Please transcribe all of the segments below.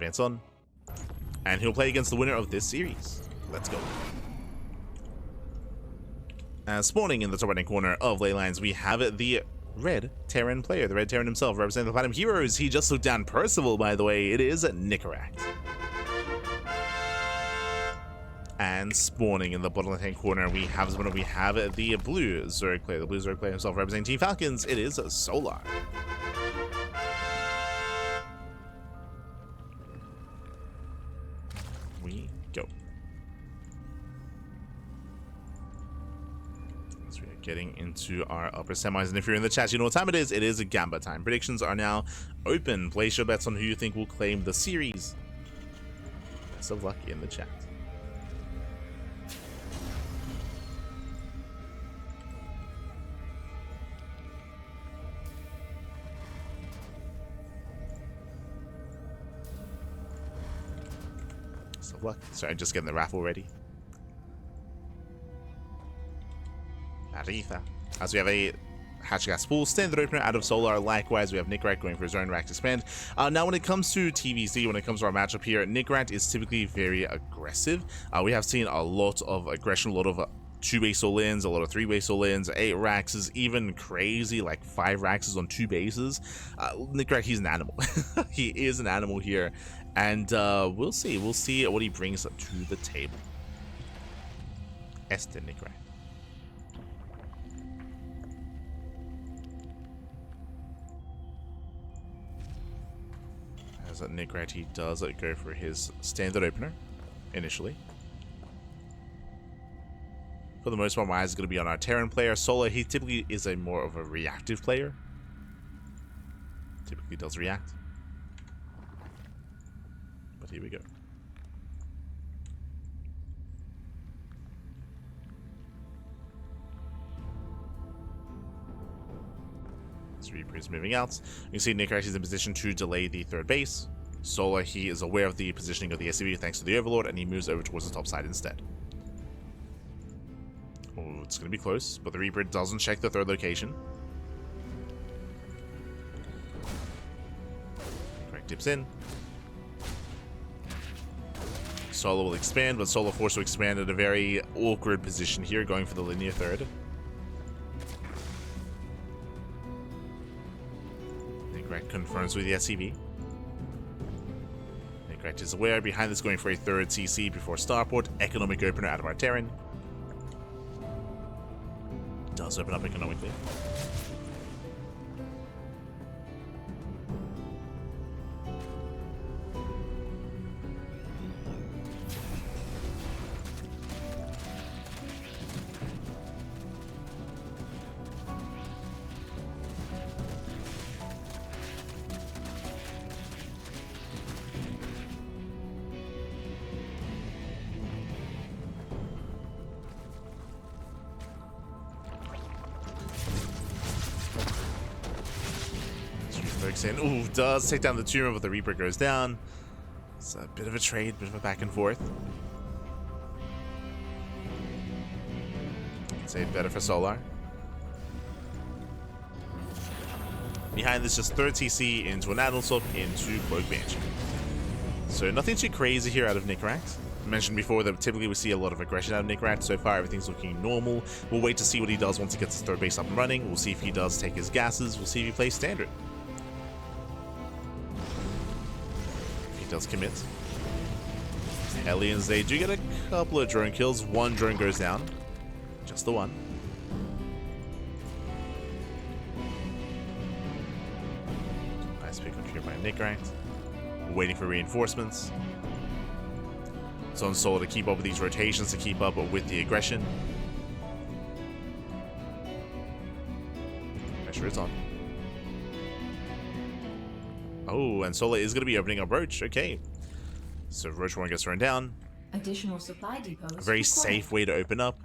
Advance on. And he'll play against the winner of this series. Let's go. Spawning in the top right-hand corner of Leylines, we have the Red Terran player, the Red Terran himself, representing the Platinum Heroes. He just took down Percival, by the way. It is Nicoract. And spawning in the bottom left-hand corner, we have the Blue Zerg player, the Blue Zerg player himself, representing Team Falcons. It is Solar. We go. As we are getting into our upper semis, and if you're in the chat, you know what time it is. It is a Gamba time. Predictions are now open. Place your bets on who you think will claim the series. Best of luck in the chat. Luck. Sorry, just getting the raffle ready. Arifa. As we have a Hatch Gas Pool, standard opener out of Solar. Likewise, we have Nicoract going for his own Rack Expand. Now, when it comes to TVZ, when it comes to our matchup here, Nicoract is typically very aggressive. We have seen a lot of aggression, a lot of 2-base all-ins, a lot of 3-base all-ins, 8 racks is even crazy, like 5 racks on 2 bases. Nicoract, he's an animal. He is an animal here. And we'll see what he brings to the table. Nicoract. As Nicoract, he does go for his standard opener initially. For the most part, my eyes is going to be on our Terran player. Solar, he typically is a more of a reactive player. Typically does react. But here we go. So Reaper is moving out. You can see Nicoract is in position to delay the third base. Solar, he is aware of the positioning of the SCV thanks to the Overlord, and he moves over towards the top side instead. Oh, it's going to be close, but the Reaper doesn't check the third location. Nicoract dips in. Solar will expand, but Solar forced to expand at a very awkward position here, going for the linear third. Nicoract confirms with the SCV. Nicoract is aware, behind this going for a third CC before starport. Economic opener out of our Terran. Does open up economically. In. Ooh, does take down the tumor, but the Reaper goes down. It's a bit of a trade, bit of a back and forth. I'd say better for Solar. Behind this, just third TC into an Admiral Swap into Cloak Banshee. So nothing too crazy here out of Nicoract. I mentioned before that typically we see a lot of aggression out of Nicoract. So far, everything's looking normal. We'll wait to see what he does once he gets his third base up and running. We'll see if he does take his gases. We'll see if he plays standard. Does commit. Hellions, they do get a couple of drone kills. One drone goes down. Just the one. Nice pick on here by Nicoract. Waiting for reinforcements. It's on Solar to keep up with these rotations, to keep up with the aggression. Pressure is on. Oh, and Solar is going to be opening up Roach. Okay. So Roach 1 gets thrown down. Additional supply depots. A very safe way to open up.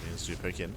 Let's do poke in.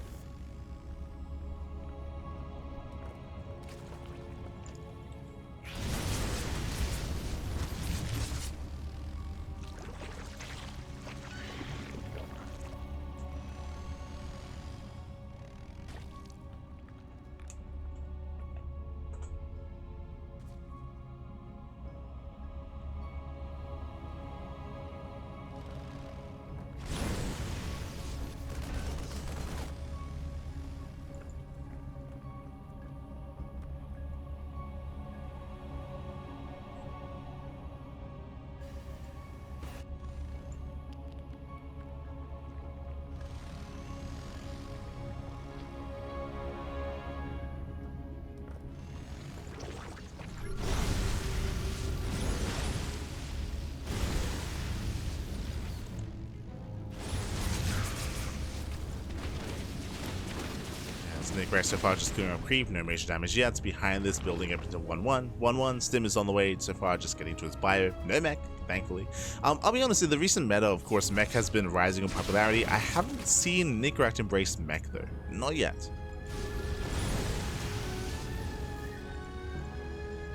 Nicoract so far just clearing up creep, no major damage yet. Behind this, building up into 1-1. 1-1, Stim is on the way so far, just getting to his bio. No mech, thankfully. I'll be honest, in the recent meta, of course, mech has been rising in popularity. I haven't seen Nicoract embrace mech though. Not yet.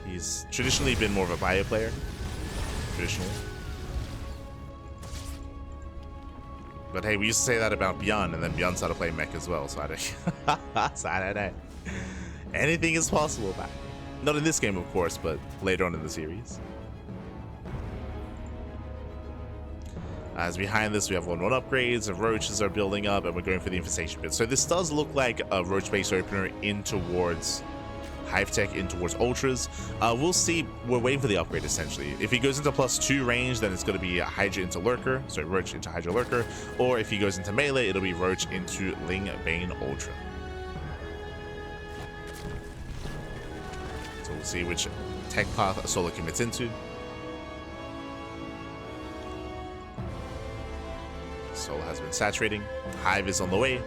He's traditionally been more of a bio player. Traditionally. But hey, we used to say that about Beyond, and then Beyond started playing mech as well, so I don't know. Anything is possible back. Not in this game, of course, but later on in the series. As behind this, we have 1-1 upgrades, the roaches are building up, and we're going for the infestation bit. So this does look like a roach-based opener in towards Hive Tech, in towards Ultras. We'll see. We're waiting for the upgrade, essentially. If he goes into +2 range, then it's going to be Hydra into Lurker. So Roach into Hydra Lurker. Or if he goes into melee, it'll be Roach into Ling Bane Ultra. So we'll see which tech path Solar commits into. Solar has been saturating. Hive is on the way.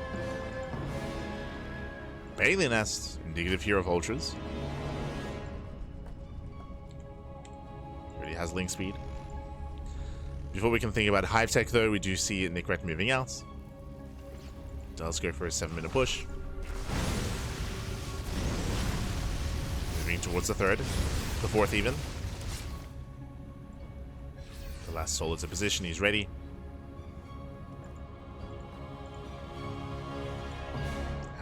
Bailey Nest, indicative here of Ultras. Already has link speed. Before we can think about Hive Tech though, we do see Nicoract moving out. Does go for a 7-minute push. Moving towards the third, the fourth even. The last Solar's in position, he's ready.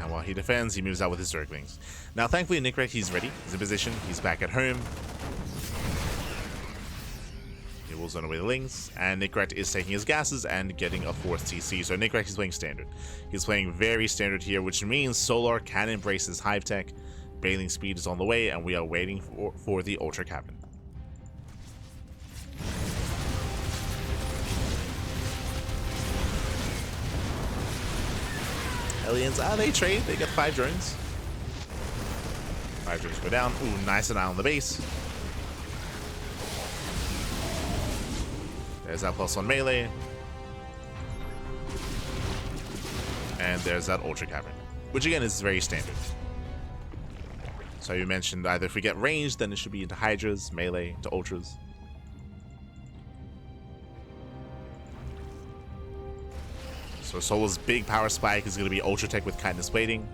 While he defends, he moves out with his Ducklings. Now, thankfully, Nicoract, he's ready. He's in position. He's back at home. He will zone away the Lings. And Nicoract is taking his gases and getting a 4th TC. So Nicoract is playing standard. He's playing very standard here, which means Solar can embrace his Hive Tech. Bailing speed is on the way, and we are waiting for the Ultra Cabin. Aliens, they trade. They get 5 drones. 5 drones go down. Ooh, nice and eye on the base. There's that plus on melee. And there's that Ultra Cavern, which again is very standard. So you mentioned either if we get range, then it should be into Hydras, melee, to Ultras. So Solar's big power spike is going to be Ultra Tech with Kindness Plating.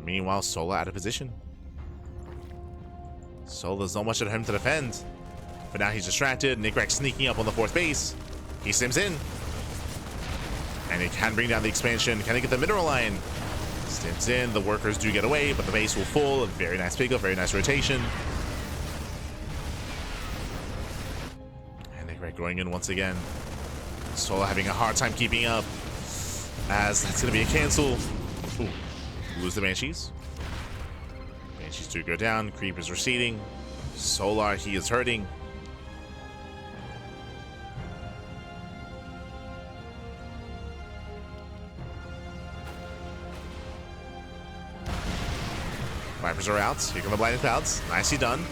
Meanwhile, Solar out of position. Solar's not much at home to defend. But now he's distracted. Nicoract sneaking up on the 4th base. He sims in. And he can bring down the expansion. Can he get the mineral line? Stims in. The workers do get away, but the base will fall. A very nice pickup, very nice rotation. And Nicoract going in once again. Solar having a hard time keeping up, as that's going to be a cancel. Ooh, lose the Banshees. Banshees do go down. Creep is receding. Solar, he is hurting. Vipers are out. Here come the Blinding Clouds. Nicely done.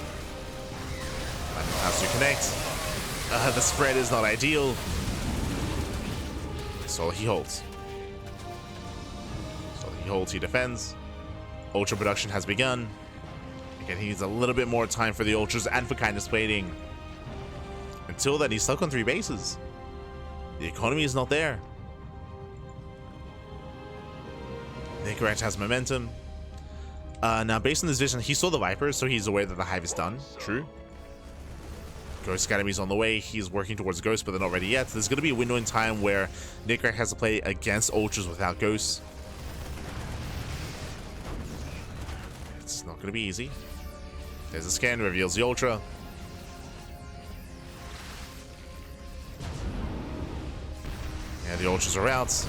Blinding Clouds do connect. The spread is not ideal. So he holds. He defends. Ultra production has begun. Again, he needs a little bit more time for the Ultras and for Kindness Plating. Until then, he's stuck on 3 bases. The economy is not there. Nicoract has momentum. Now, based on this vision, he saw the Vipers, so he's aware that the Hive is done. True. Ghost Academy is on the way. He's working towards Ghosts, but they're not ready yet. There's going to be a window in time where Nicoract has to play against Ultras without Ghosts. It's not going to be easy. There's a scan, reveals the Ultra. Yeah, the Ultras are out.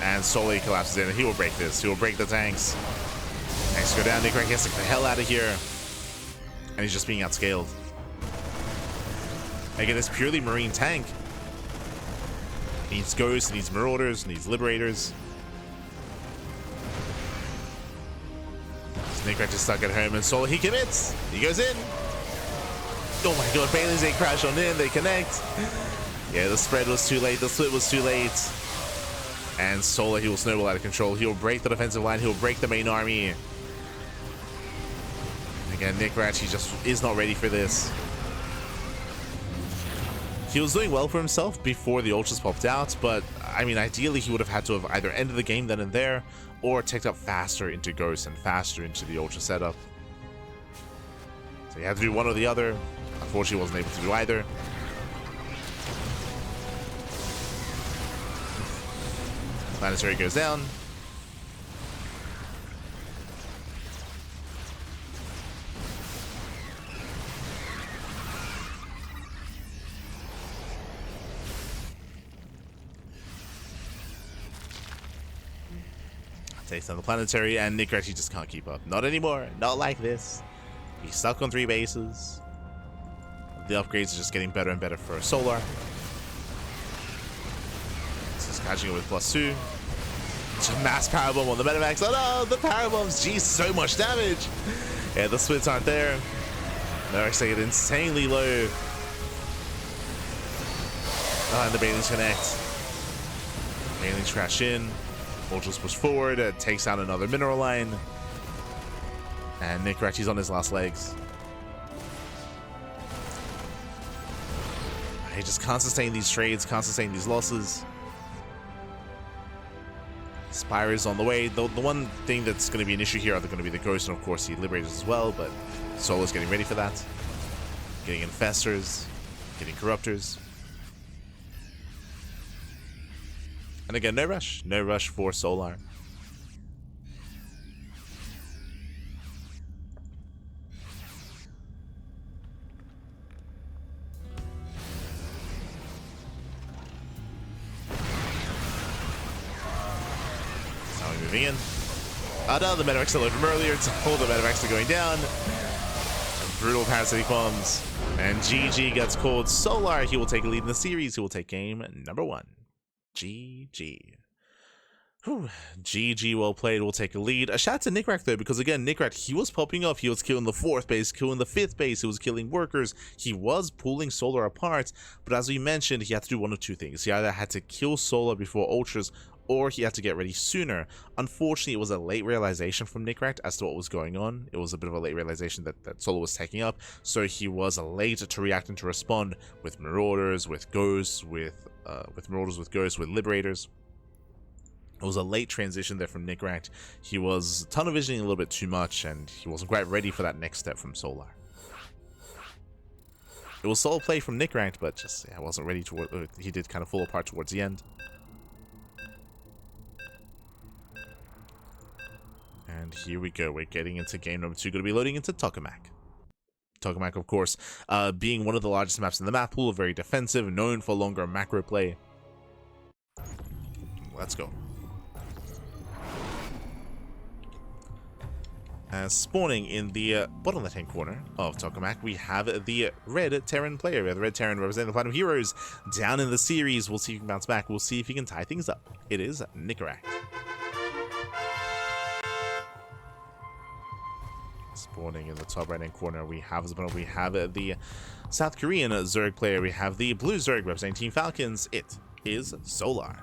And Solar collapses in, and he will break this. He will break the tanks. Tanks go down. Nicoract has to get the hell out of here. And he's just being outscaled. Again, it's purely Marine tank. Needs Ghosts, needs Marauders, needs Liberators. Nicoract is stuck at home, and Solar, he commits. He goes in. Oh my god, Bailey's they crash on in, they connect. Yeah, the spread was too late, the split was too late. And Solar, he will snowball out of control. He will break the defensive line. He will break the main army. Again, Nicoract, he just is not ready for this. He was doing well for himself before the ultras popped out, but I mean, ideally he would have had to have either ended the game then and there, or ticked up faster into Ghost and faster into the ultra setup. So he had to do one or the other. Unfortunately, he wasn't able to do either. Planetary goes down. Takes down the planetary, and Nicoract, he just can't keep up. Not anymore. Not like this. He's stuck on 3 bases. The upgrades are just getting better and better for Solar. Just catching it with +2. Just mass powerbomb on the Metamax. Oh no, the powerbombs. Jeez, so much damage. Yeah, the splits aren't there. They're actually insanely low. Oh, and the Banelings connect. Banelings crash in. Ultras push forward, takes down another mineral line. And Nicoract, he's on his last legs. He just can't sustain these trades, can't sustain these losses. Spire is on the way. The one thing that's going to be an issue here are going to be the Ghosts and of course the Liberators as well, but Solar's getting ready for that. Getting Infestors, getting Corruptors. And again, no rush. No rush for Solar. Now we're moving in. Oh no, the Metamax still from earlier. All the Metamax are going down. And brutal parasitic bombs. And GG gets called. Solar, he will take a lead in the series. He will take game number 1. GG. Whew. GG, well played. We'll take a lead. A shout out to Nicoract though, because again, Nicoract, he was popping off. He was killing the 4th base, killing the 5th base. He was killing workers. He was pulling Solar apart. But as we mentioned, he had to do one of 2 things. He either had to kill Solar before Ultras, or he had to get ready sooner. Unfortunately, it was a late realization from Nicoract as to what was going on. It was a bit of a late realization that Solar was taking up. So he was late to react and to respond with Marauders, with Ghosts, with Marauders, with Ghosts, with Liberators. It was a late transition there from Nicoract. He was tunnel visioning a little bit too much, and he wasn't quite ready for that next step from Solar. It was solid play from Nicoract, but just yeah, wasn't ready to. He did kind of fall apart towards the end. And here we go. We're getting into game number 2. Going to be loading into Tokamak. Tokamak, of course, being one of the largest maps in the map pool, very defensive, known for longer macro play. Let's go. Spawning in the bottom left-hand corner of Tokamak, we have the red Terran player. We have the red Terran representing the Platinum Heroes down in the series. We'll see if he can bounce back. We'll see if he can tie things up. It is Nicoract. Spawning in the top right-hand corner, we have the South Korean Zerg player. We have the blue Zerg representing Team Falcons. It is Solar.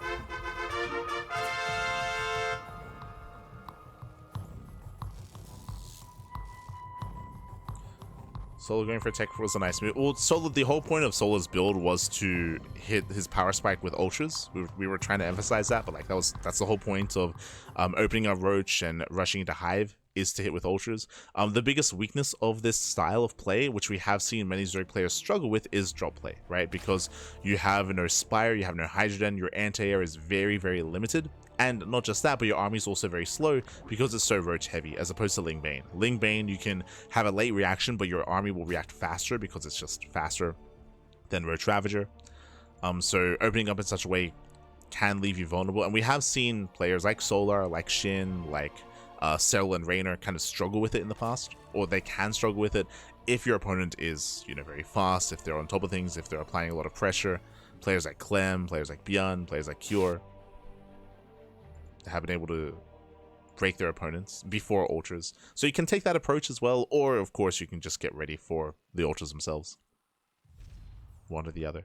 Solar going for attack was a nice move. Well, Solar, the whole point of Solar's build was to hit his power spike with ultras. We were trying to emphasize that, but like that's the whole point of opening up Roach and rushing into Hive, is to hit with ultras. The biggest weakness of this style of play, which we have seen many Zerg players struggle with, is drop play, right? Because you have no Spire, you have no Hydrogen, your anti-air is very, very limited. And not just that, but your army is also very slow because it's so Roach heavy, as opposed to Ling Bane. Ling Bane, you can have a late reaction, but your army will react faster because it's just faster than Roach Ravager. So opening up in such a way can leave you vulnerable. And we have seen players like Solar, like Shin, like Cell and Raynor kind of struggle with it in the past, or they can struggle with it if your opponent is, you know, very fast, if they're on top of things, if they're applying a lot of pressure. Players like Clem, players like Bjorn, players like Cure have been able to break their opponents before ultras. So you can take that approach as well, or of course you can just get ready for the ultras themselves. One or the other.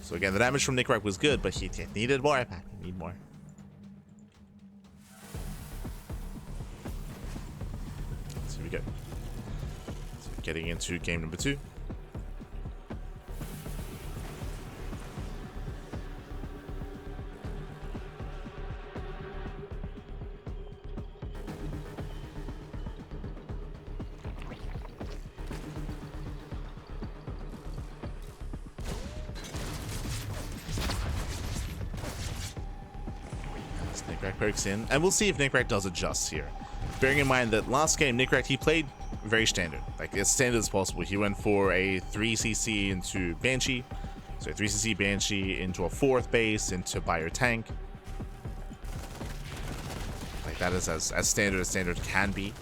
So again, the damage from Nicoract was good, but he needed more. He need more. So here we go. So getting into game number 2. Nicoract pokes in, and we'll see if Nicoract does adjust here. Bearing in mind that last game, Nicoract, he played very standard, like as standard as possible. He went for a 3cc into Banshee, so 3cc Banshee into a 4th base, into Bio Tank. Like that is as standard as standard can be.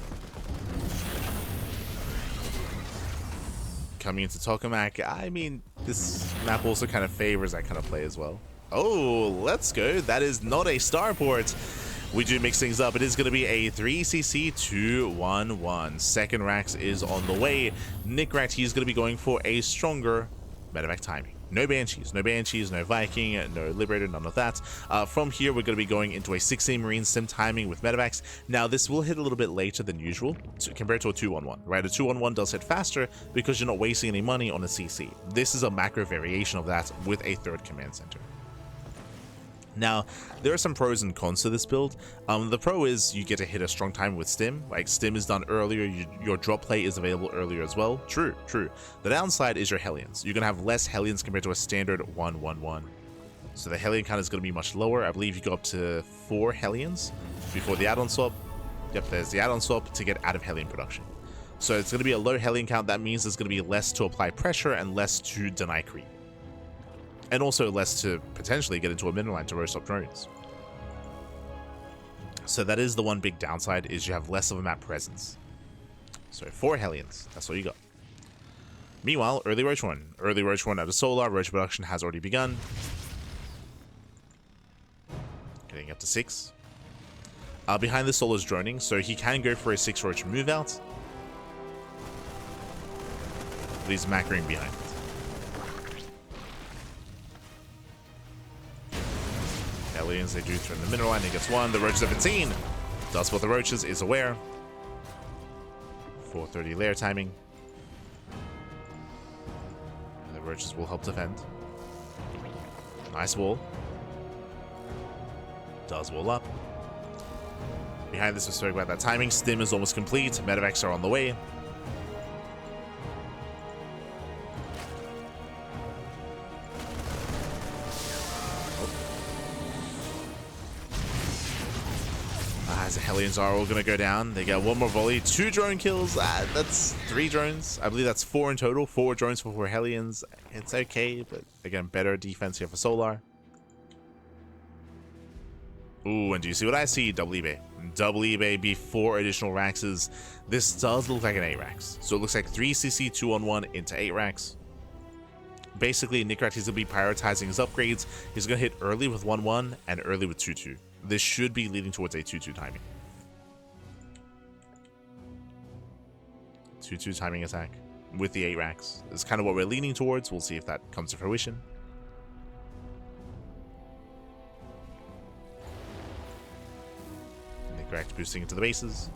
Coming into Tokamak, I mean, this map also kind of favors that kind of play as well. Oh, let's go. That is not a starport. We do mix things up. It is going to be a 3cc 2-1-1. Second Rax is on the way. Nicoract, he's going to be going for a stronger medevac timing. No Banshees, no Viking, no Liberator, none of that. From here, we're going to be going into a 16 Marine sim timing with medevacs. Now, this will hit a little bit later than usual compared to a 2-1-1, right? A 2-1-1 does hit faster because you're not wasting any money on a CC. This is a macro variation of that with a 3rd command center. Now, there are some pros and cons to this build. The pro is you get to hit a strong time with Stim. Like, Stim is done earlier, your drop play is available earlier as well. True. The downside is your Hellions. You're going to have less Hellions compared to a standard 1-1-1. So the Hellion count is going to be much lower. I believe you go up to 4 Hellions before the add-on swap. Yep, there's the add-on swap to get out of Hellion production. So it's going to be a low Hellion count. That means there's going to be less to apply pressure and less to deny creep. And also less to potentially get into a mineral line to roast up drones. So that is the one big downside, is you have less of a map presence. So 4 Hellions, that's all you got. Meanwhile, early Roach 1. Early Roach 1 out of Solar, Roach production has already begun. Getting up to 6. Behind the Solar's droning, so he can go for a 6 Roach move out. But he's macroing behind it. Hellions, they do through in the mineral line, he gets 1. The Roaches have been seen. Does what the Roaches, is aware. 430 layer timing. And the Roaches will help defend. Nice wall. Does wall up. Behind this, we spoke about that timing. Stim is almost complete. Medevacs are on the way. As the Hellions are all going to go down. They get 1 more volley. 2 drone kills. That's 3 drones. I believe that's 4 in total. 4 drones for 4 Hellions. It's okay, but again, better defense here for Solar. Ooh, and do you see what I see? Double eBay. Double eBay before additional Raxes. This does look like an 8 Rax. So it looks like 3cc 2-on-1 into 8 Rax. Basically, Nicoract is going to be prioritizing his upgrades. He's going to hit early with 1-1 and early with 2-2. This should be leading towards a 2-2 timing. 2-2 timing attack with the 8 Rax is kind of what we're leaning towards. We'll see if that comes to fruition. Nicoract boosting into the bases.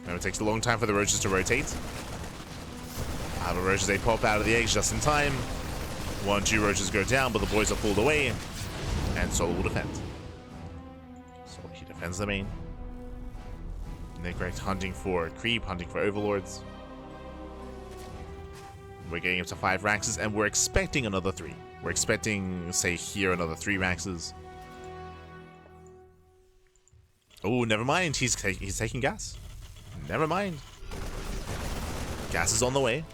Now it takes a long time for the Roaches to rotate. The Roaches, they pop out of the eggs just in time. 1-2 Roaches go down, but the boys are pulled away. And Solar will defend. So he defends the main. Nicoract hunting for creep, hunting for overlords. We're getting up to 5 Raxes, and we're expecting another 3. We're expecting, say, here another 3 Raxes. Oh, never mind. He's taking gas. Never mind. Gas is on the way.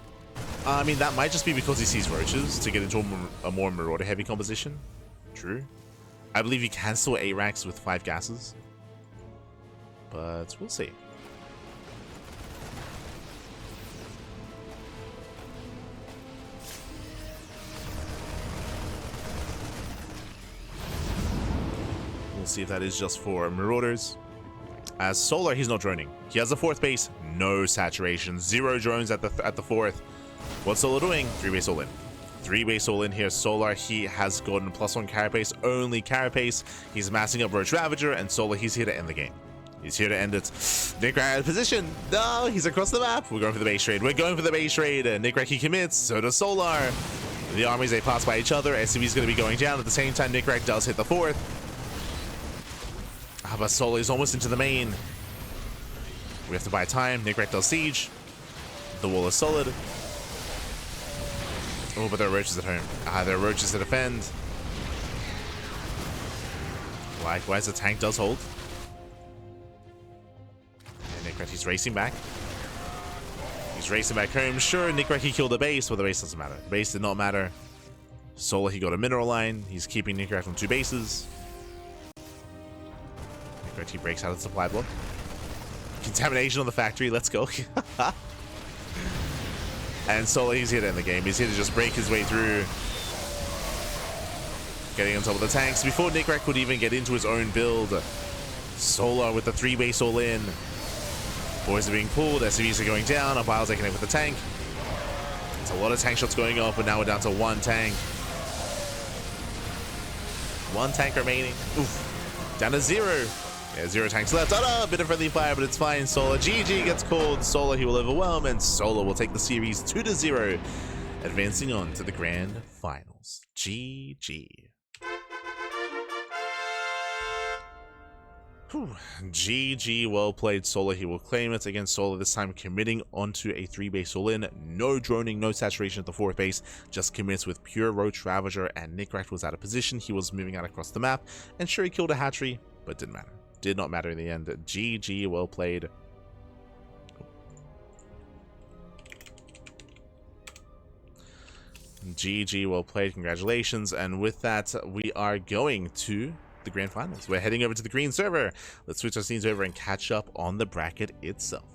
I mean, that might just be because he sees Roaches to get into a more Marauder-heavy composition. True. I believe you can still 8 Rax with 5 gases. But we'll see. We'll see if that is just for Marauders. As Solar, he's not droning. He has a 4th base, no saturation, 0 drones at the 4th. What's Solar doing? 3-base all in. 3-base all in here. Solar, he has gotten +1 carapace, only carapace. He's massing up Roach Ravager, and Solar, he's here to end the game. He's here to end it. Nicoract out of position. No, he's across the map. We're going for the base trade. We're going for the base trade. Nicoract, he commits. So does Solar. The armies, they pass by each other. SCV's going to be going down. At the same time, Nicoract does hit the 4th. But Solar is almost into the main. We have to buy time. Nicoract does siege. The wall is solid. Oh, but there are roaches at home. There are roaches to defend. Likewise, the tank does hold. And Nicoract, he's racing back. He's racing back home. Sure, Nicoract, he killed the base, but the base doesn't matter. The base did not matter. Solar, he got a mineral line. He's keeping Nicoract on 2 bases. Nicoract, he breaks out of the supply block. Contamination on the factory. Let's go. And Solar, he's here to end the game. He's here to just break his way through. Getting on top of the tanks. Before Nicoract could even get into his own build, Solar with the 3-base all in. Boys are being pulled. SCVs are going down. Our Biles are connected with the tank. It's a lot of tank shots going off, but now we're down to 1 tank. 1 tank remaining. Oof. Down to 0. Yeah, 0 tanks left. Oh no, a bit of friendly fire, but it's fine. Solar GG gets called. Solar, he will overwhelm, and Solar will take the series 2-0, advancing on to the grand finals. GG. Whew. GG, well played. Solar, he will claim it against Solar, this time committing onto a 3-base all-in. No droning, no saturation at the 4th base, just commits with pure Roach Ravager, and Nicoract was out of position. He was moving out across the map, and sure, he killed a hatchery, but didn't matter. Did not matter in the end. GG, well played. GG, well played. Congratulations. And with that, we are going to the grand finals. We're heading over to the green server. Let's switch our scenes over and catch up on the bracket itself.